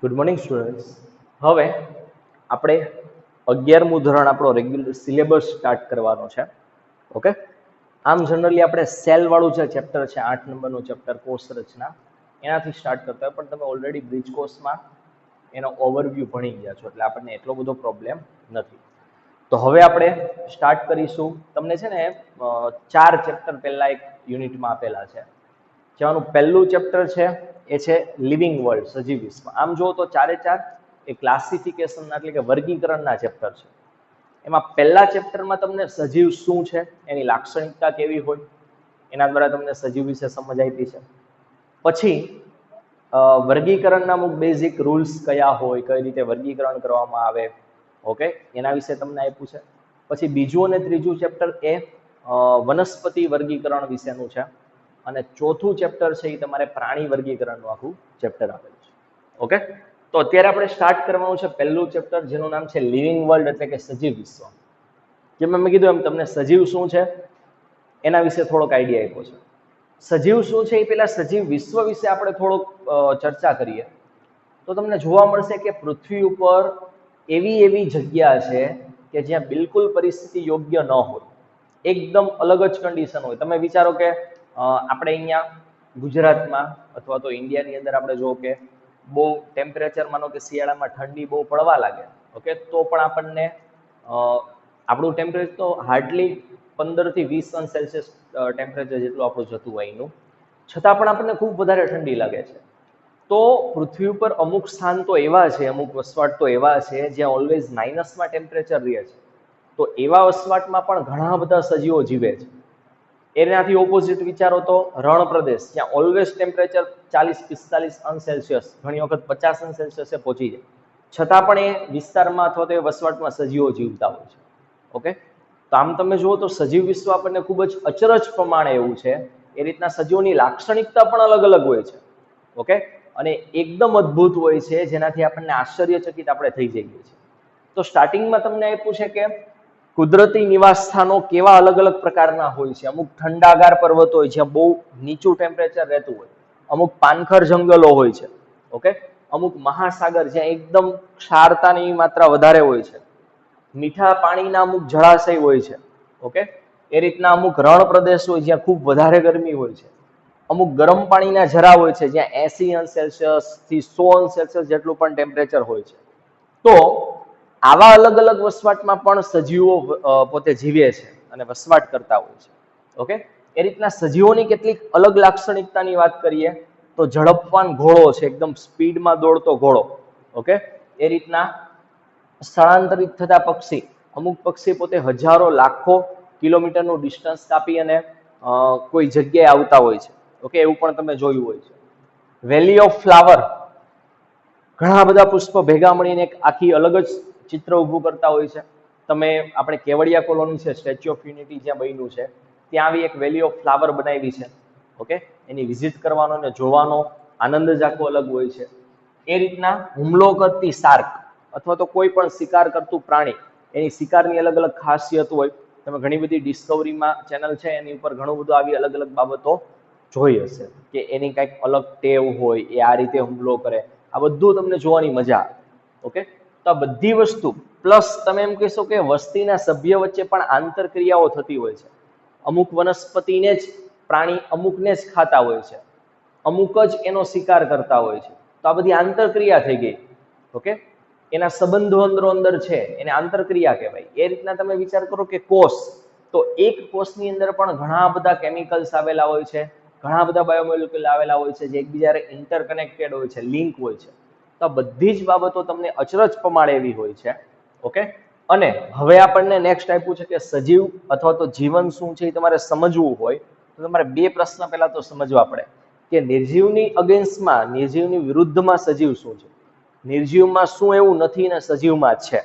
Good morning students. હવે આપણે 11મું ધોરણ આપણો રેગ્યુલર સિલેબસ સ્ટાર્ટ કરવાનો છે. ઓકે, આમ જનરલી આપણે સેલ વાળું જે ચેપ્ટર છે 8 નંબરનું ચેપ્ટર કોષ રચના એનાથી સ્ટાર્ટ કરતા હોય, પણ તમે ઓલરેડી બ્રિજ કોર્સમાં એનો ઓવરવ્યૂ ભણી ગયા છો એટલે આપણને એટલો બધો પ્રોબ્લેમ નથી. તો હવે આપણે સ્ટાર્ટ કરીશું. તમને છે ને 4 ચેપ્ટર પહેલા એક યુનિટમાં આપેલા છે, જેનું પહેલું ચેપ્ટર છે એ છે લિવિંગ વર્લ્ડ, સજીવ વિશ્વ. આમ જુઓ તો ચારે ચાર એ ક્લાસિફિકેશનના એટલે કે વર્ગીકરણના ચેપ્ટર છે. એમાં પહેલા ચેપ્ટરમાં તમને સજીવ શું છે, એની લાક્ષણિકતા કેવી હોય, એના દ્વારા તમને સજીવ વિશે સમજ આપી છે. પછી વર્ગીકરણના અમુક બેઝિક રૂલ્સ કયા હોય, કઈ રીતે વર્ગીકરણ કરવામાં આવે, ઓકે, એના વિશે તમને આપ્યું છે. પછી બીજું અને ત્રીજું ચેપ્ટર એ વનસ્પતિ વર્ગીકરણ વિશેનું છે, અને ચોથું ચેપ્ટર છે એ તમારે પ્રાણી વર્ગીકરણનું આખું ચેપ્ટર આપેલું છે. ઓકે, તો અત્યારે આપણે સ્ટાર્ટ કરવાનું છે પહેલું ચેપ્ટર, જેનું નામ છે લિવિંગ વર્લ્ડ એટલે કે સજીવ વિશ્વ. જેમ મેં કીધું એમ તમને સજીવ શું છે એના વિશે થોડોક આઈડિયા આપ્યો છે. સજીવ શું છે એ પહેલા સજીવ વિશ્વ વિશે આપણે થોડોક ચર્ચા કરીએ તો તમને જોવા મળશે કે પૃથ્વી ઉપર એવી એવી જગ્યા છે કે જ્યાં બિલકુલ પરિસ્થિતિ યોગ્ય ન હોય, એકદમ અલગ જ કન્ડિશન હોય. તમે વિચારો કે આપણે અહીંયા ગુજરાતમાં અથવા તો ઇન્ડિયાની અંદર આપણે જો કે બહુ ટેમ્પરેચર, માનો કે શિયાળામાં ઠંડી બહુ પડવા લાગે, ઓકે, તો પણ આપણને આપણું ટેમ્પરેચર તો હાર્ડલી 15 થી 20 અંશ સેલ્સિયસ ટેમ્પરેચર જેટલું આપણું જતું હોય એનું, છતાં પણ આપણને ખૂબ વધારે ઠંડી લાગે છે. તો પૃથ્વી ઉપર અમુક સ્થાન તો એવા છે, અમુક વસવાટ તો એવા છે જ્યાં ઓલવેઝ માઇનસમાં ટેમ્પરેચર રહે છે. તો એવા વસવાટમાં પણ ઘણા બધા સજીવો જીવે છે. એનાથી ઓપોઝિટ વિચારો તો રણ પ્રદેશ, જ્યાં ઓલવેઝ ટેમ્પરેચર 40-45 અંશ સેલ્સિયસ, ઘણી વખત 50 અંશ સેલ્સિયસે પહોંચી જાય, છતાં પણ એ વિસ્તારમાં અથવા તો એ વસવાટમાં સજીવો જીવતા હોય છે. ઓકે, તો આમ તમે જુઓ તો સજીવ વિશ્વ આપણને ખૂબ જ અચરજ પ્રમાણે એવું છે. એ રીતના સજીવોની લાક્ષણિકતા પણ અલગ અલગ હોય છે. ઓકે, અને એકદમ અદ્ભુત હોય છે, જેનાથી આપણને આશ્ચર્યચકિત આપણે થઈ જઈએ છીએ. તો સ્ટાર્ટિંગમાં તમને આપ્યું છે કે કુદરતી નિવાસ સ્થાનો કેવા અલગ અલગ પ્રકારના હોય છે. અમુક ઠંડાગાર પર્વતો હોય જ્યાં બહુ નીચું ટેમ્પરેચર રહેતું હોય, અમુક પાનખર જંગલો હોય છે, ઓકે, અમુક મહાસાગર જ્યાં એકદમ ક્ષારતાની માત્રા વધારે હોય છે, મીઠા પાણીના અમુક જળાશય હોય છે, ઓકે, એ રીતના અમુક રણ પ્રદેશ હોય જ્યાં ખૂબ વધારે ગરમી હોય છે, અમુક ગરમ પાણીના ઝરા હોય છે જ્યાં 80 અંશ સેલ્સિયસ થી 100 અંશ સેલ્સિયસ જેટલું પણ ટેમ્પરેચર હોય છે. તો આવા અલગ અલગ વસવાટમાં પણ સજીવો પોતે જીવે છે અને વસવાટ કરતા હોય છે. ઓકે, એ રીતના સજીવોની કેટલીક અલગ લાક્ષણિકતાની વાત કરીએ તો ઝડપવાન ઘોડો છે, એકદમ સ્પીડમાં દોડતો ઘોડો. ઓકે, એ રીતના સ્થળાંતરિત થતા પક્ષી, અમુક પક્ષી પોતે હજારો લાખો કિલોમીટરનું ડિસ્ટન્સ કાપી અને કોઈ જગ્યાએ આવતા હોય છે. ઓકે, એવું પણ તમે જોયું હોય છે. વેલી ઓફ ફ્લાવર, ઘણા બધા પુષ્પ ભેગા મળીને એક આખી અલગ જ ચિત્ર ઊભું કરતા હોય છે. તમે આપણે કેવડિયા કોલોની છે, સ્ટેચ્યુ ઓફ યુનિટી જ્યાં બન્યું છે, ત્યાં આવી એક વેલી ઓફ ફ્લાવર બનાવી છે. ઓકે, એની વિઝિટ કરવાનો અને જોવાનો આનંદ જ આખો અલગ હોય છે. એ રીતના હુમલો કરતી શાર્ક અથવા તો કોઈ પણ શિકાર કરતું પ્રાણી, એની શિકારની અલગ અલગ ખાસિયત હોય. તમે ઘણી બધી ડિસ્કવરીમાં ચેનલ છે એની ઉપર ઘણું બધું આવી અલગ અલગ બાબતો જોઈ હશે કે એની કંઈક અલગ ટેવ હોય, એ આ રીતે હુમલો કરે. આ બધું તમને જોવાની મજા આવે. ઓકે, તો આ બધી વસ્તુ પ્લસ તમે એમ કહેશો કે વસ્તીના સભ્ય વચ્ચે પણ આંતરક્રિયાઓ થતી હોય છે. અમુક વનસ્પતિને જ પ્રાણી અમુકને જ ખાતા હોય છે, અમુક જ એનો શિકાર કરતા હોય છે. તો આ બધી આંતરક્રિયા થઈ ગઈ. ઓકે, એના સંબંધો અંદરો અંદર છે, એને આંતરક્રિયા કહેવાય. એ રીતના તમે વિચાર કરો કે કોષ, તો એક કોષની અંદર પણ ઘણા બધા કેમિકલ્સ આવેલા હોય છે, ઘણા બધા બાયોમોલિક્યુલ આવેલા હોય છે જે એકબીજાને ઇન્ટરકનેક્ટેડ હોય છે, લિંક હોય છે. તો આ બધી જ બાબતો તમને અચરજ પ્રમાણે એવી હોય છે. ઓકે, અને હવે આપણને નેક્સ્ટ આપ્યું છે કે સજીવ અથવા તો જીવન શું છે એ તમારે સમજવું હોય તો તમારે બે પ્રશ્ન પહેલા તો સમજવા પડે કે નિર્જીવની અગેન્સ્ટમાં, નિર્જીવની વિરુદ્ધમાં સજીવ શું છે, નિર્જીવમાં શું એવું નથી ને સજીવમાં છે,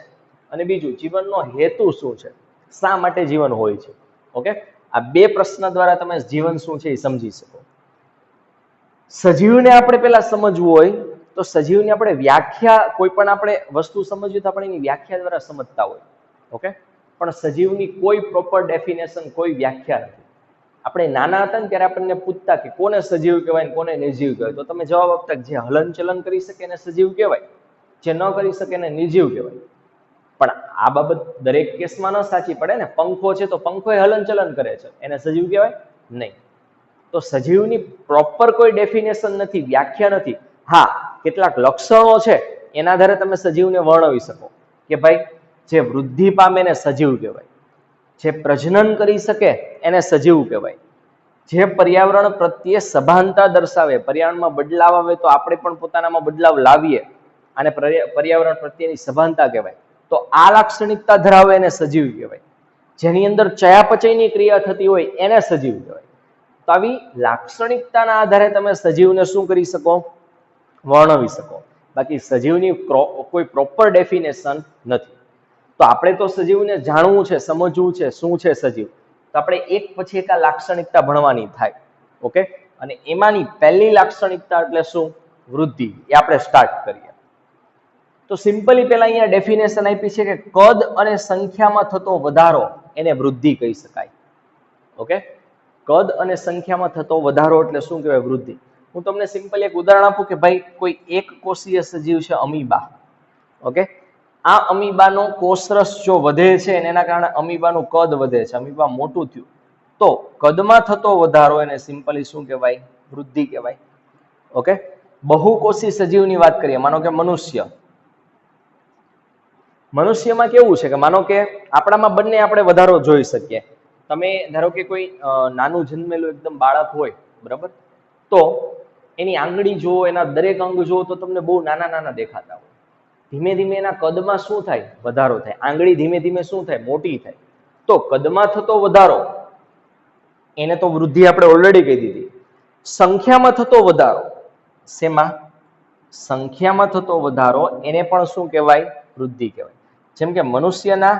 અને બીજું જીવનનો હેતુ શું છે, શા માટે જીવન હોય છે. ઓકે, આ બે પ્રશ્ન દ્વારા તમે જીવન શું છે એ સમજી શકો. સજીવને આપણે પહેલા સમજવું હોય તો સજીવની આપણે વ્યાખ્યા, કોઈ પણ આપણે વસ્તુ સમજવી તો આપણે એની વ્યાખ્યા દ્વારા સમજતા હોય. ઓકે, પણ સજીવની કોઈ પ્રોપર ડેફિનેશન, કોઈ વ્યાખ્યા નથી. આપણે નાના હતા ને ત્યારે આપણને પૂછતા કે કોને સજીવ કહેવાય ને કોને નિર્જીવ કહેવાય, તો તમે જવાબ આપતા કે જે હલનચલન કરી શકે એને સજીવ કહેવાય, જે ન કરી શકે એને નિર્જીવ કહેવાય. પણ આ બાબત દરેક કેસમાં ન સાચી પડે ને. પંખો છે તો પંખો હલનચલન કરે છે, એને સજીવ કહેવાય નહીં. તો સજીવની પ્રોપર કોઈ ડેફિનેશન નથી, વ્યાખ્યા નથી. હા, કેટલાક લક્ષણો છે એના આધારે તમે સજીવને વર્ણવી શકો કે ભાઈ જે વૃદ્ધિ પામે એને સજીવ કહેવાય, જે પ્રજનન કરી શકે એને સજીવ કહેવાય, જે પર્યાવરણ પ્રત્યે સભાનતા દર્શાવે, પર્યાવરણમાં બદલાવ આવે તો આપણે પણ પોતાનામાં બદલાવ લાવીએ, અને પર્યાવરણ પ્રત્યેની સભાનતા કહેવાય. તો આ લાક્ષણિકતા ધરાવે એને સજીવ કહેવાય. જેની અંદર ચયાપચયની ક્રિયા થતી હોય એને સજીવ કહેવાય. તો આવી લાક્ષણિકતાના આધારે તમે સજીવને શું કરી શકો? વર્ણવી શકો. બાકી સજીવની કોઈ પ્રોપર ડેફિનેશન નથી. તો આપણે તો સજીવને જાણવું છે, સમજવું છે શું છે સજીવ. તો આપણે એક પછી એક આ લાક્ષણિકતા ભણવાની થાય. ઓકે, અને એમાંની પહેલી લાક્ષણિકતા એટલે શું? વૃદ્ધિ. એ આપણે સ્ટાર્ટ કરીએ. તો સિમ્પલી પહેલા અહીંયા ડેફિનેશન આપી છે કે કદ અને સંખ્યામાં થતો વધારો એને વૃદ્ધિ કહી શકાય. ઓકે, કદ અને સંખ્યામાં થતો વધારો એટલે શું કહેવાય? વૃદ્ધિ. હું તમને સિમ્પલ એક ઉદાહરણ આપું કે ભાઈ કોઈ એક કોષીય સજીવ છે અમીબા. ઓકે, આ અમીબાનો કોષરસ જો વધે છે અને એના કારણે અમીબાનું કદ વધે છે, અમીબા મોટું થયું, તો કદમાં થતો વધારો એને સિમ્પલી શું કહેવાય? વૃદ્ધિ કહેવાય. ઓકે, બહુકોષી સજીવની વાત કરીએ, માનો કે મનુષ્ય. મનુષ્યમાં કેવું છે કે માનો કે આપણામાં બંને આપણે વધારો જોઈ શકીએ. તમે ધારો કે કોઈ નાનું જન્મેલું એકદમ બાળક હોય, બરાબર, તો એની આંગળી જુઓ, એના દરેક અંગ જુઓ તો તમને બહુ નાના નાના દેખાતા હોય. ધીમે ધીમે એના કદમાં શું થાય? વધારો થાય. આંગળી ધીમે ધીમે શું થાય? મોટી થાય. તો કદમાં થતો વધારો એને તો વૃદ્ધિ આપણે ઓલરેડી કહી દીધી. સંખ્યામાં થતો વધારો, શેમાં? સંખ્યામાં થતો વધારો એને પણ શું કહેવાય? વૃદ્ધિ કહેવાય. જેમ કે મનુષ્યના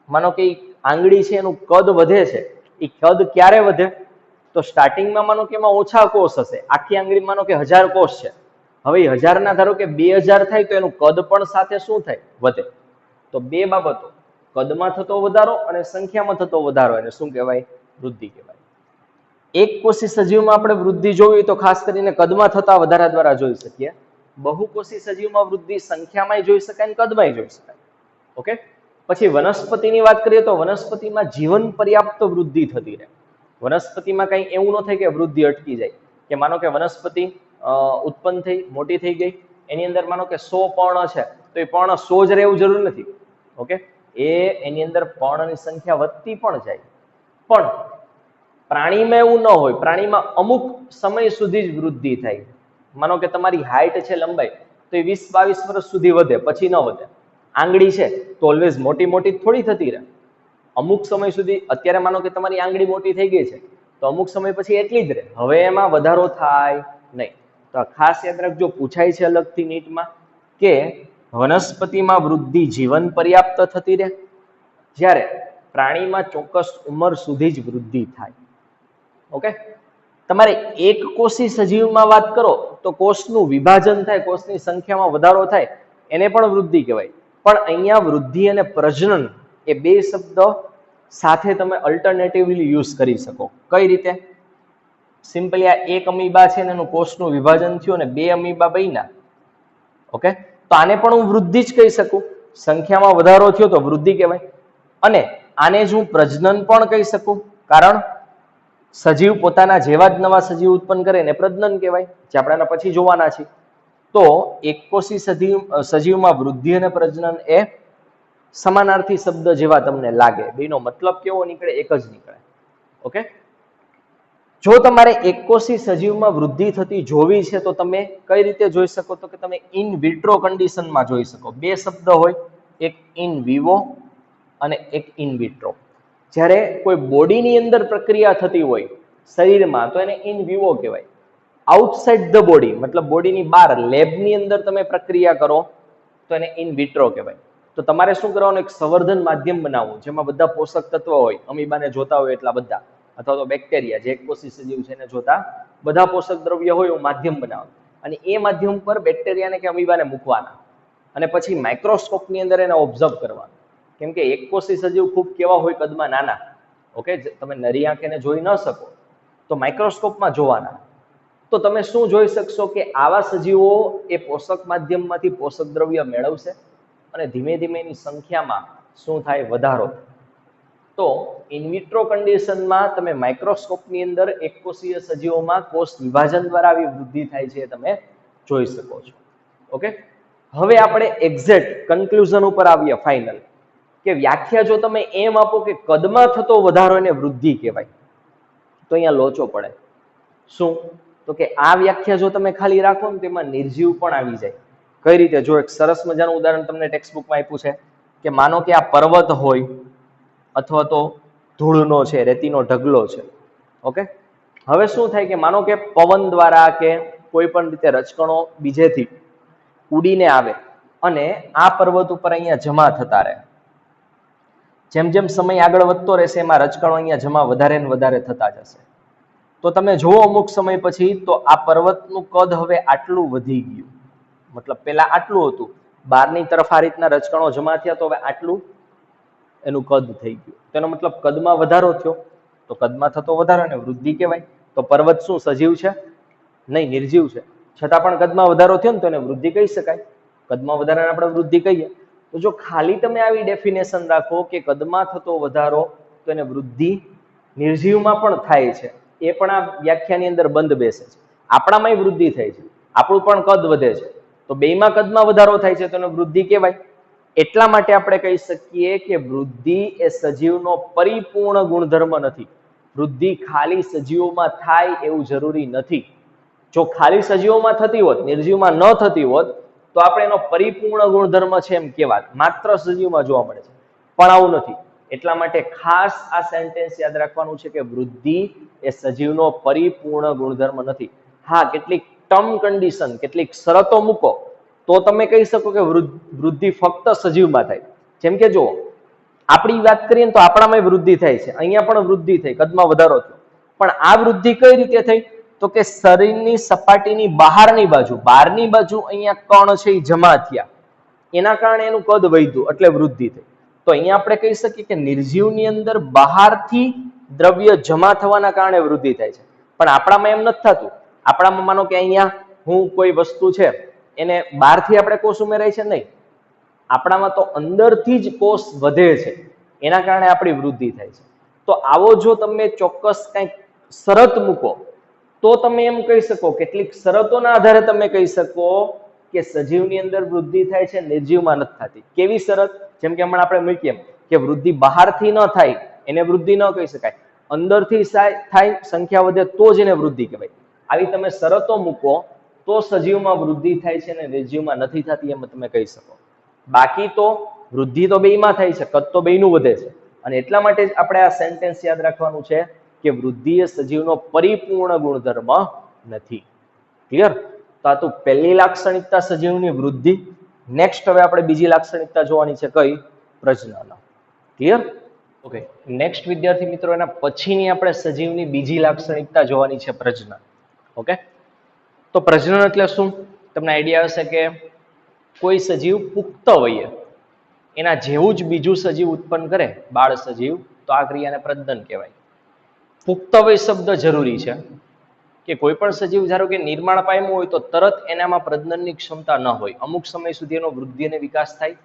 માનો કે આંગળી છે એનું કદ વધે છે. એ કદ ક્યારે વધે? તો સ્ટાર્ટિંગમાં માનો કે એમાં ઓછા કોષ હશે. આખી આંગળી માનો કે 1000 કોષ છે. હવે 1000 ના ધારો કે 2000 થાય તો એનું કદ પણ સાથે શું થાય? વધે. તો બે બાબતો, કદમાં થતો વધારો અને સંખ્યામાં થતો વધારો એને શું કહેવાય? વૃદ્ધિ કહેવાય. એક કોષી સજીવમાં આપણે વૃદ્ધિ જોવી તો ખાસ કરીને કદમાં થતા વધારા દ્વારા જોઈ શકીએ. બહુકોષી સજીવમાં વૃદ્ધિ સંખ્યામાં જોઈ શકાય અને કદમાં જોઈ શકાય. ઓકે, પછી વનસ્પતિની વાત કરીએ તો વનસ્પતિમાં જીવન પર્યાપ્ત વૃદ્ધિ થતી રહે. વનસ્પતિમાં કંઈ એવું ન થાય કે વૃદ્ધિ અટકી જાય. કે માનો કે વનસ્પતિ ઉત્પન્ન થઈ, મોટી થઈ ગઈ, એની અંદર માનો કે 100 પર્ણ છે, તો એ પર્ણ 100 જ રહેવું જરૂર નથી. ઓકે, એની અંદર પર્ણની સંખ્યા વધતી પણ જાય. પણ પ્રાણીમાં એવું ન હોય. પ્રાણીમાં અમુક સમય સુધી જ વૃદ્ધિ થાય. માનો કે તમારી હાઈટ છે, લંબાઈ, તો એ 20-22 વર્ષ સુધી વધે, પછી ન વધે. આંગળી છે તો ઓલવેઝ મોટી મોટી થોડી થતી રહે. અમુક સમય સુધી, અત્યારે માનો કે તમારી આંગળી મોટી થઈ ગઈ છે, તો અમુક સમય પછી એટલી જ રહે. હવે એમાં વધારો થાય નહીં. તો ખાસ યાદ રાખજો, પૂછાય છે અલગથી નીટમાં કે વનસ્પતિમાં વૃદ્ધિ જીવન પર્યાપ્ત થતી રહે, જ્યારે પ્રાણીમાં ચોક્કસ ઉંમર સુધી જ વૃદ્ધિ થાય. ઓકે, તમારે એક કોષી સજીવમાં વાત કરો તો કોષનું વિભાજન થાય, કોષની સંખ્યામાં વધારો થાય, એને પણ વૃદ્ધિ કહેવાય. પણ અહીંયા વૃદ્ધિ અને પ્રજનન એ બે શબ્દ સાથે તમે અલ્ટરનેટિવલી યુઝ કરી શકો. કઈ રીતે? સિમ્પલી આ એક અમીબા છે ને એનું કોષનું વિભાજન થયું અને 2 અમીબા બન્યા. ઓકે, તો આને પણ હું વૃદ્ધિ જ કહી શકું. સંખ્યામાં વધારો થયો તો વૃદ્ધિ કહેવાય. અને આને જ હું પ્રજનન પણ કહી શકું, કારણ સજીવ પોતાના જેવા જ નવા સજીવ ઉત્પન્ન કરે ને પ્રજનન કહેવાય, જે આપણે પછી જોવાના છે. તો એકકોષી સજીવમાં વૃદ્ધિ અને પ્રજનન એ સમાનાર્થી શબ્દ જેવા તમને લાગે. બેનો મતલબ કેવો નીકળે? એક જ નીકળે. ઓકે, જો તમારે એકકોષી સજીવમાં વૃદ્ધિ થતી જોવી છે તો તમે કઈ રીતે જોઈ શકો? તો કે તમે ઇન વિટ્રો કન્ડિશનમાં જોઈ શકો. બે શબ્દ હોય, એક ઇન વિવો અને એક ઇન વિટ્રો. જ્યારે કોઈ બોડીની અંદર પ્રક્રિયા થતી હોય શરીરમાં તો એને ઇન વિવો કહેવાય. આઉટસાઇડ ધ બોડી મતલબ બોડીની બહાર લેબની અંદર તમે પ્રક્રિયા કરો તો એને ઇન વિટ્રો કહેવાય. તો તમારે શું કરવાનું? એક સંવર્ધન માધ્યમ બનાવવું જેમાં બધા પોષક તત્વો હોય, અમીબાને જોતા હોય એટલા બધા, અથવા તો બેક્ટેરિયા જે એકકોષી સજીવ છે એને જોતા બધા પોષક દ્રવ્ય હોય એવું માધ્યમ બનાવવાનું. અને એ માધ્યમ પર બેક્ટેરિયાને કે અમીબાને મૂકવાના અને પછી માઇક્રોસ્કોપની અંદર એને ઓબ્ઝર્વ કરવાનું. કેમ કે એકકોષી સજીવ ખૂબ કેવા હોય? કદમાં નાના. ઓકે, તમે નરી આંખે જોઈ ન શકો. તો માઇક્રોસ્કોપમાં જોવાના. તો તમે શું જોઈ શકશો કે આવા સજીવો એ પોષક માધ્યમમાંથી પોષક દ્રવ્ય મેળવશે અને ધીમે ધીમે એની સંખ્યામાં શું થાય, વધારો. તો ઇનવિટ્રો કન્ડિશનમાં તમે માઇક્રોસ્કોપની અંદર એકકોષીય સજીવોમાં કોષ વિભાજન દ્વારા આવી વૃદ્ધિ થાય છે તમે જોઈ શકો છો. ઓકે, હવે આપણે એક્ઝેક્ટ કન્ક્લુઝન ઉપર આવીએ ફાઇનલ, કે વ્યાખ્યા જો તમે એમ આપો કે કદમાં થતો વધારો એને વૃદ્ધિ કહેવાય, તો અહીંયા લોચો પડે. શું? તો કે આ વ્યાખ્યા જો તમે ખાલી રાખો ને તેમાં નિર્જીવ પણ આવી જાય. કઈ રીતે? જો એક સરસ મજાનું ઉદાહરણ તમને ટેક્સ્ટબુકમાં આપ્યું છે કે માનો કે આ પર્વત હોય અથવા તો ધૂળનો છે, રેતીનો ઢગલો છે. ઓકે, હવે શું થાય કે માનો કે પવન દ્વારા કે કોઈ પણ રીતે રજકણો બીજેથી ઉડીને આવે અને આ પર્વત ઉપર અહીંયા જમા થતા રહે. જેમ જેમ સમય આગળ વધતો રહેશે એમાં રજકણો અહીંયા જમા વધારે ને વધારે થતા જશે. તો તમે જુઓ અમુક સમય પછી તો આ પર્વતનું કદ હવે આટલું વધી ગયું. મતલબ પેલા આટલું હતું, બહારની તરફ આ રીતના રજકણો જમા થયા તો હવે આટલું એનું કદ થઈ ગયું. તેનો મતલબ કદમાં વધારો થયો. તો કદમાં થતો વધારો ને વૃદ્ધિ કહેવાય. તો પર્વત શું સજીવ છે? નહીં, નિર્જીવ છે. છતાં પણ કદમાં વધારો થયો ને તો એને વૃદ્ધિ કહી શકાય. કદમાં વધારાને આપણે વૃદ્ધિ કહીએ. તો જો ખાલી તમે આવી ડેફિનેશન રાખો કે કદમાં થતો વધારો તો એને વૃદ્ધિ નિર્જીવમાં પણ થાય છે, એ પણ આ વ્યાખ્યાની અંદર બંધ બેસે છે. આપણામાંય વૃદ્ધિ થાય છે, આપણું પણ કદ વધે છે, તો બેયમાં કદમાં વધારો થાય છે તો એને વૃદ્ધિ કહેવાય. એટલા માટે આપણે કહી શકીએ કે વૃદ્ધિ એ સજીવનો પરિપૂર્ણ ગુણધર્મ નથી. વૃદ્ધિ ખાલી સજીવોમાં થાય એવું જરૂરી નથી. જો ખાલી સજીવોમાં થતી હોત, નિર્જીવમાં ન થતી હોત, તો આપણે એનો પરિપૂર્ણ ગુણધર્મ છે એમ કહેવાત. માત્ર સજીવમાં જોવા મળે છે, પણ આવું નથી. એટલા માટે ખાસ આ સેન્ટેન્સ યાદ રાખવાનું છે કે વૃદ્ધિ એ સજીવનો પરિપૂર્ણ ગુણધર્મ નથી. હા, કેટલીક ટર્મ કન્ડિશન, કેટલીક શરતો મૂકો તો તમે કહી શકો કે વૃદ્ધિ ફક્ત સજીવમાં થાય. જેમ કે જો આપણી વાત કરીએ તો આપણામાં વૃદ્ધિ થાય છે, અહીંયા પણ વૃદ્ધિ થઈ, કદમાં વધારો થયો. પણ આ વૃદ્ધિ કઈ રીતે થઈ? તો કે શરીરની સપાટીની બહારની બાજુ અહીંયા કણ છે એ જમા થયા, એના કારણે એનું કદ વધ્યું, એટલે વૃદ્ધિ થઈ. તો અહીંયા આપણે કહી શકીએ કે નિર્જીવની અંદર બહારથી દ્રવ્ય જમા થવાના કારણે વૃદ્ધિ થાય છે, પણ આપણામાં એમ નથી થતું. આપણામાં માનો કે અહીંયા હું કોઈ વસ્તુ છે એને બહારથી આપણે કોષ ઉમેરાય છે, નહીં. આપણામાં તો અંદરથી જ કોષ વધે છે, એના કારણે આપણી વૃદ્ધિ થાય છે. તો આવો જો તમે ચોક્કસ કંઈક શરત મૂકો તો તમે એમ કહી શકો, કેટલીક શરતોના આધારે તમે કહી શકો કે સજીવની અંદર વૃદ્ધિ થાય છે, નિર્જીવમાં નથી થતી. કેવી શરત? જેમ કે હમણાં આપણે મૂકીએ કે વૃદ્ધિ બહારથી ન થાય એને વૃદ્ધિ ન કહી શકાય, અંદરથી થાય, સંખ્યા વધે તો જ એને વૃદ્ધિ કહેવાય. આવી તમે શરતો મૂકો તો સજીવમાં વૃદ્ધિ થાય છે અને નિર્જીવમાં નથી થતી એમ તમે કહી શકો. બાકી તો વૃદ્ધિ તો બેયમાં થાય છે, કદ તો બેયનું વધે છે. અને એટલા માટે જ આપણે આ સેન્ટેન્સ યાદ રાખવાનું છે કે વૃદ્ધિ એ સજીવનો પરિપૂર્ણ ગુણધર્મ નથી. ક્લિયર? તો આ તો પહેલી લાક્ષણિકતા સજીવની વૃદ્ધિ. નેક્સ્ટ હવે આપણે બીજી લાક્ષણિકતા જોવાની છે, કઈ? પ્રજનન. ક્લિયર? ઓકે, નેક્સ્ટ વિદ્યાર્થી મિત્રો, એના પછીની આપણે સજીવની બીજી લાક્ષણિકતા જોવાની છે, પ્રજનન. ઓકે, તો પ્રજનન એટલે શું? તમને આઈડિયા હશે કે કોઈ સજીવ પુખ્ત વયે એના જેવું જ બીજું સજીવ ઉત્પન્ન કરે, બાળ સજીવ, તો આ ક્રિયાને પ્રજનન કહેવાય. પુખ્ત વય શબ્દ જરૂરી છે કે કોઈ પણ સજીવ ધારો કે નિર્માણ પામ્યું હોય તો તરત એનામાં પ્રજનનની ક્ષમતા ન હોય. અમુક સમય સુધી એનો વૃદ્ધિ અને વિકાસ થાય,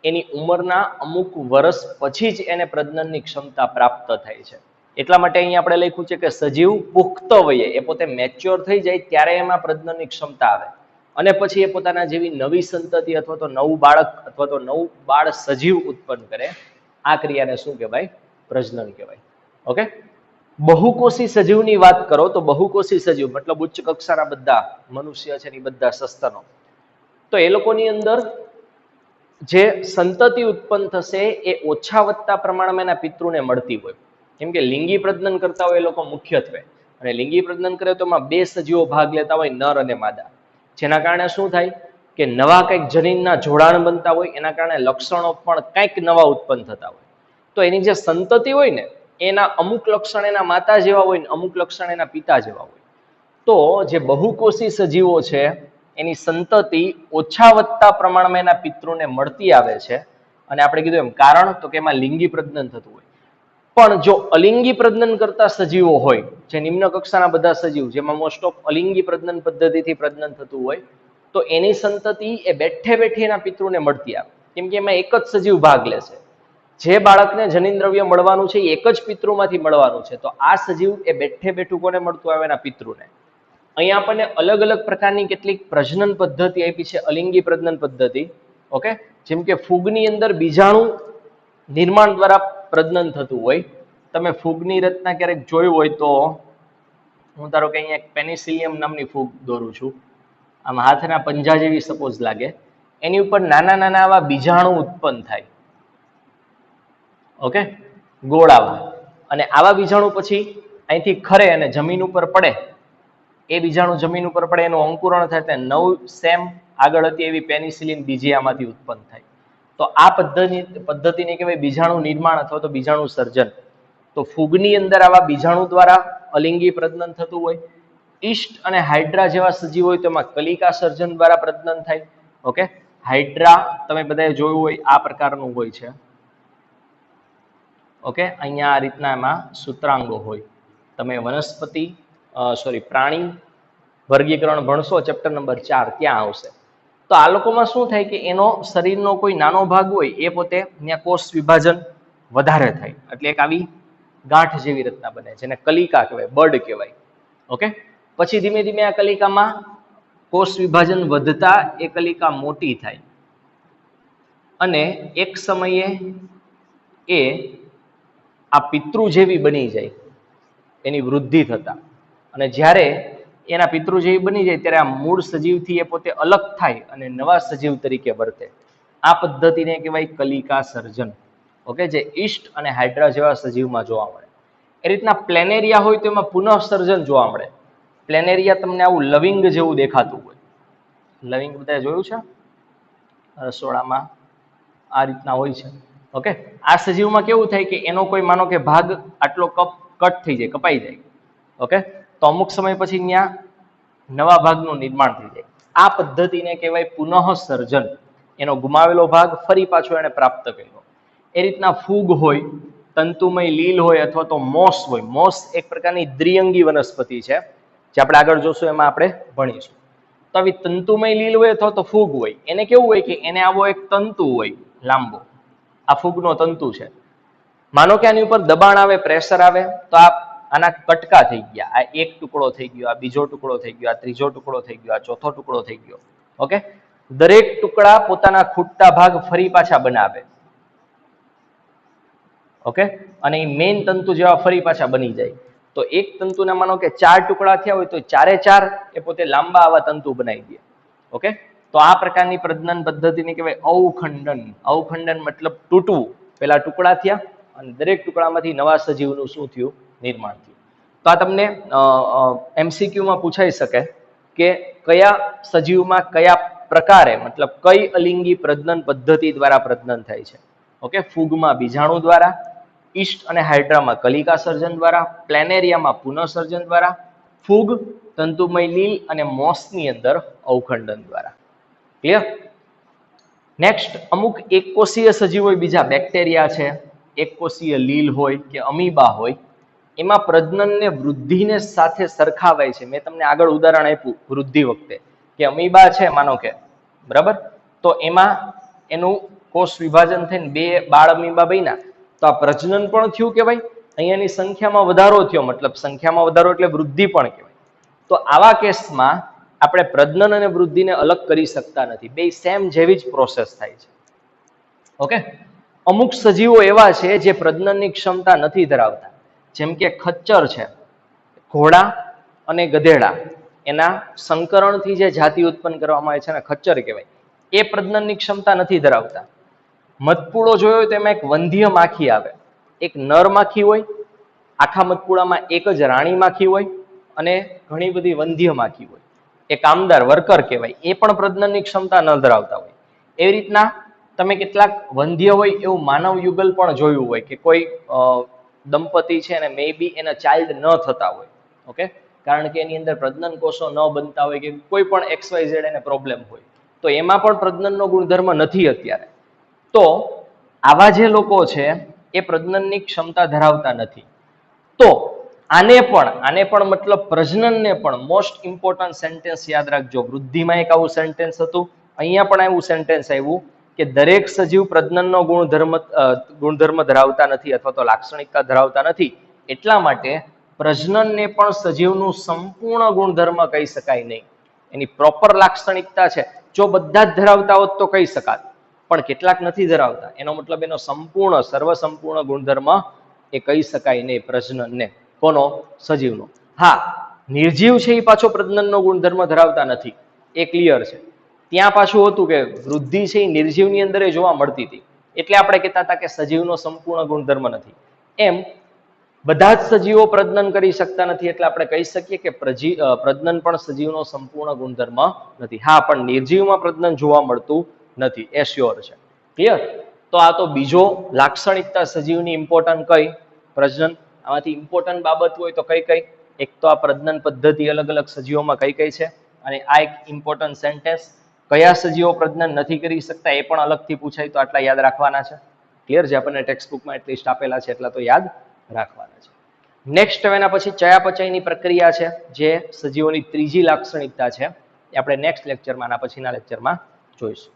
એની ઉંમરના અમુક વર્ષ પછી જ એને પ્રજનનની ક્ષમતા પ્રાપ્ત થાય છે. એટલા માટે અહીંયા આપણે લખ્યું છે કે સજીવ પુખ્ત વયે, એ પોતે મેચ્યોર થઈ જાય ત્યારે એમાં પ્રજનનની ક્ષમતા આવે અને પછી એ પોતાના જેવી નવી સંતતિ અથવા તો નવું બાળક અથવા તો નવું બાળ સજીવ ઉત્પન્ન કરે. આ ક્રિયાને શું કહેવાય? પ્રજનન કહેવાય. ઓકે, બહુકોષી સજીવની વાત કરો તો બહુકોષી સજીવ મતલબ ઉચ્ચ કક્ષાના બધા મનુષ્ય છે ને બધા સસ્તનો, તો એ લોકોની અંદર જે સંતતિ ઉત્પન્ન થશે એ ઓછા વધતા પ્રમાણમાં એના પિતૃને મળતી હોય. કેમ કે લિંગી પ્રજનન કરતા હોય એ લોકો મુખ્યત્વે, અને લિંગી પ્રજનન કરે તો એમાં બે સજીવો ભાગ લેતા હોય, નર અને માદા. જેના કારણે શું થાય કે નવા કંઈક જનીનના જોડાણ બનતા હોય, એના કારણે લક્ષણો પણ કંઈક નવા ઉત્પન્ન થતા હોય. તો એની જે સંતતિ હોય ને એના અમુક લક્ષણ એના માતા જેવા હોય ને અમુક લક્ષણ એના પિતા જેવા હોય. તો જે બહુકોષી સજીવો છે એની સંતતિ ઓછા વધતા પ્રમાણમાં એના પિતૃને મળતી આવે છે. અને આપણે કીધું એમ કારણ તો કે એમાં લિંગી પ્રજનન થતું હોય. પણ જો અલિંગી પ્રજનન કરતા સજીવો હોય, જે નિમ્ન કક્ષાના બધા સજીવ, જેમાં મોસ્ટ ઓફ અલિંગી પ્રજનન પદ્ધતિથી પ્રજનન થતું હોય, તો એની સંતતિ એ બેઠે બેઠી એના પિતૃને મળતી આવે, કેમ કે એમાં એક જ સજીવ ભાગ લેશે. જે બાળકને જનીન દ્રવ્ય મળવાનું છે એ એક જ પિતૃમાંથી મળવાનું છે, તો આ સજીવ એ બેઠે બેઠું કોને મળતું આવે? એના પિતૃને. અહીંયા આપણને અલગ અલગ પ્રકારની કેટલીક પ્રજનન પદ્ધતિ આપી છે, અલિંગી પ્રજનન પદ્ધતિ. ઓકે, જેમ કે ફૂગની અંદર બીજાણુ નિર્માણ દ્વારા પ્રજનન થતું હોય. તમે ફૂગની રચના ક્યારેક જોઈ હોય તો, હું ધારો કે અહીંયા એક પેનિસિલિયમ નામની ફૂગ દોરું છું. આમ હાથના પંજા જેવી સપોઝ લાગે. એની ઉપર નાના નાના આવા બીજાણુ ઉત્પન્ન થાય. ઓકે, ગોળાવા. અને આવા બીજાણુ પછી અહીંથી ખરે અને જમીન ઉપર પડે. એ બીજાણુ જમીન ઉપર પડે, એનું અંકુરણ થાય, તે નવ સેમ આગળ હતી એવી પેનિસિલિન બીજી આમાંથી ઉત્પન્ન થાય. તો આ પદ્ધતિને કહેવાય બીજાણુ નિર્માણ અથવા તો બીજાણુ સર્જન. તો ફૂગની અંદર આવા બીજાણુ દ્વારા અલિંગી પ્રજનન થતું હોય. ઈસ્ટ અને હાઇડ્રા જેવા સજીવ હોય તો એમાં કલિકા સર્જન દ્વારા પ્રજનન થાય. ઓકે, હાઇડ્રા તમે બધાએ જોયું હોય આ પ્રકારનું હોય છે. ઓકે, અહીંયા આ રીતના એમાં સૂત્રાંગો હોય. તમે વનસ્પતિ પ્રાણી વર્ગીકરણ ભણશો ચેપ્ટર નંબર 4, ત્યાં આવશે. તો આ લોકોમાં શું થાય કે એનો શરીરનો કોઈ નાનો ભાગ હોય એ પોતે ત્યાં કોષ વિભાજન વધારે થાય, એટલે એક આવી ગાંઠ જેવી રચના બને, જેને કલિકા કહેવાય, બર્ડ કહેવાય. ઓકે, પછી ધીમે ધીમે આ કલિકામાં કોષ વિભાજન વધતા એ કલિકા મોટી થાય અને એક સમયે એ આ પિતૃ જેવી બની જાય એની વૃદ્ધિ થતા. અને જ્યારે એના પિતૃ જેવી બની જાય ત્યારે આ મૂળ સજીવથી એ પોતે અલગ થાય અને નવા સજીવ તરીકે વર્તે. આ પદ્ધતિને કહેવાય કલિકા સર્જન. ઓકે, જે ઈસ્ટ અને હાઇડ્રા જેવા સજીવમાં જોવા મળે. એ રીતના પ્લેનેરિયા હોય તો એમાં પુનઃસર્જન જોવા મળે. પ્લેનેરિયા તમને આવું લવિંગ જેવું દેખાતું હોય. લવિંગ બધાએ જોયું છે રસોડામાં? આ રીતના હોય છે. ઓકે, આ સજીવમાં કેવું થાય કે એનો કોઈ માનો કે ભાગ આટલો કટ થઈ જાય, કપાઈ જાય. ઓકે, તો અમુક સમય પછી ત્યાં નવા ભાગનું નિર્માણ થઈ જાય. આ પદ્ધતિને કહેવાય પુનઃસર્જન. એનો ગુમાવેલો ભાગ ફરી પાછો એને પ્રાપ્ત કર્યો. એ રીતના ફૂગ હોય, તંતુમય લીલ હોય અથવા તો મોસ હોય. મોસ એક પ્રકારની દ્વિઅંગી વનસ્પતિ છે, જે આપણે આગળ જોશું, એમાં આપણે ભણીશું. તો આવી તંતુમય લીલ હોય અથવા તો ફૂગ હોય, એને કેવું હોય કે એને આવો એક તંતુ હોય લાંબો. આ ફૂગનો તંતુ છે. માનો કે આની ઉપર દબાણ આવે, પ્રેશર આવે, તો આના કટકા થઈ ગયા. આ એક ટુકડો થઈ ગયો, આ બીજો ટુકડો થઈ ગયો, આ ત્રીજો ટુકડો થઈ ગયો, આ ચોથો ટુકડો થઈ ગયો. ઓકે, દરેક ટુકડા પોતાના ખૂટતા ભાગ ફરી પાછા બનાવે. ઓકે, અને એ મેઇન તંતુ જેવા ફરી પાછા બની જાય. તો એક તંતુના માનો કે 4 ટુકડા થયા હોય તો 4 એ 4 એ પોતે લાંબા આવા તંતુ બનાવી દે. ઓકે, તો આ પ્રકારની પ્રજનન પદ્ધતિને કહેવાય અવખંડન. અવખંડન મતલબ તૂટવું. પેલા ટુકડા થયા અને દરેક ટુકડામાંથી નવા સજીવનું શું થયું? નિર્માણ થયું. તો આ તમને MCQ માં પૂછાઈ શકે કે કયા સજીવમાં કયા પ્રકારે, મતલબ કઈ અલિંગી પ્રજનન પદ્ધતિ દ્વારા પ્રજનન થાય છે. ઓકે, ફૂગમાં બીજાણુ દ્વારા, ઈસ્ટ અને હાઇડ્રામાં કલિકા સર્જન દ્વારા, પ્લેનેરિયામાં પુનઃસર્જન દ્વારા, ફૂગ, તંતુમય લીલ અને મોસની અંદર અવખંડન દ્વારા. ક્લિયર? નેક્સ્ટ, અમુક એકકોષીય સજીવ હોય, બીજા બેક્ટેરિયા છે, એકકોષીય લીલ હોય કે અમીબા હોય, એમાં પ્રજનનને વૃદ્ધિને સાથે સરખાવાય છે. મેં તમને આગળ ઉદાહરણ આપ્યું વૃદ્ધિ વખતે કે અમીબા છે માનો કે, બરાબર, તો એમાં એનું કોષ વિભાજન થઈને 2 બાળ અમીબા બન્યા, તો આ પ્રજનન પણ થયું કહેવાય. અહીંયાની સંખ્યામાં વધારો થયો, મતલબ સંખ્યામાં વધારો એટલે વૃદ્ધિ પણ કહેવાય. તો આવા કેસમાં આપણે પ્રજનન અને વૃદ્ધિને અલગ કરી શકતા નથી. બે સેમ જેવી જ પ્રોસેસ થાય છે. ઓકે, અમુક સજીવો એવા છે જે પ્રજનનની ક્ષમતા નથી ધરાવતા, જેમ કે ખચ્ચર છે, ઘોડા અને ગધેડા, એના સંકરણથી જે જાતિ ઉત્પન્ન કરવામાં આવે છે એને ખચ્ચર કહેવાય. એ પ્રજનનની ક્ષમતા નથી ધરાવતા. મધપૂડો જોયો તો એમાં એક વંધ્ય માખી આવે, એક નર માખી હોય, આખા મધપૂડામાં એક જ રાણી માખી હોય અને ઘણી બધી વંધ્ય માખી હોય. એ કામદાર વર્કર કહેવાય. એ પણ પ્રજનનની ક્ષમતા ન ધરાવતા હોય. એવી રીતના તમે કેટલાક વંધ્ય હોય એવું માનવ યુગલ પણ જોયું હોય કે કોઈ દંપતી છે અને મે બી એના ચાઇલ્ડ ન થતા હોય. ઓકે, કારણ કે એની અંદર પ્રજનન કોષો ન બનતા હોય કે કોઈ પણ XYZ એને પ્રોબ્લેમ હોય, તો એમાં પણ પ્રજનનનો ગુણધર્મ નથી અત્યારે. તો આવા જે લોકો છે એ પ્રજનનની ક્ષમતા ધરાવતા નથી. તો આને પણ મતલબ પ્રજનનને પણ મોસ્ટ ઇમ્પોર્ટન્ટ સેન્ટેન્સ યાદ રાખજો. વૃદ્ધિમાં એક આવું સેન્ટેન્સ હતું, અહીંયા પણ એવું સેન્ટેન્સ આવ્યું કે દરેક સજીવ પ્રજનનનો ગુણધર્મ ધરાવતા નથી અથવા તો લાક્ષણિકતા ધરાવતા નથી. એટલા માટે પ્રજનનને પણ સજીવનું સંપૂર્ણ ગુણધર્મ કહી શકાય નહીં. એની પ્રોપર લાક્ષણિકતા છે. જો બધા જ ધરાવતા હોત તો કહી શકાત, પણ કેટલાક નથી ધરાવતા. એનો મતલબ એનો સંપૂર્ણ સર્વસંપૂર્ણ ગુણધર્મ એ કહી શકાય નહીં પ્રજનનને. કોનો? સજીવનો. હા, નિર્જીવ છે એ પાછો પ્રજનનનો ગુણધર્મ ધરાવતા નથી, એ ક્લિયર છે. ત્યાં પાછું હતું કે વૃદ્ધિ છે એ નિર્જીવની અંદર જોવા મળતી હતી, એટલે આપણે કહેતા હતા કે સજીવનો સંપૂર્ણ ગુણધર્મ નથી. એમ બધા જ સજીવો પ્રજનન કરી શકતા નથી, એટલે આપણે કહી શકીએ કે પ્રજનન પણ સજીવનો સંપૂર્ણ ગુણધર્મ નથી. હા, પણ નિર્જીવમાં પ્રજનન જોવા મળતું નથી, એ શ્યોર છે. ક્લિયર? તો આ તો બીજો લાક્ષણિકતા સજીવની ઇમ્પોર્ટન્ટ કઈ? પ્રજનન. આમાંથી ઇમ્પોર્ટન્ટ બાબત હોય તો કઈ કઈ? એક તો આ પ્રજનન પદ્ધતિ અલગ અલગ સજીવોમાં કઈ કઈ છે, અને આ એક ઇમ્પોર્ટન્ટ સેન્ટેન્સ. કયા સજીવો પ્રજનન નથી કરી શકતા એ પણ અલગથી પૂછાય, તો આટલા યાદ રાખવાના છે. ક્લિયર છે? આપણને ટેક્સ્ટ બુકમાં એટલીસ્ટ આપેલા છે, એટલા તો યાદ રાખવાના છે. નેક્સ્ટ હવે એના પછી ચયાપચયની પ્રક્રિયા છે, જે સજીવોની ત્રીજી લાક્ષણિકતા છે. એ આપણે નેક્સ્ટ લેક્ચરમાં, આના પછીના લેક્ચરમાં જોઈશું.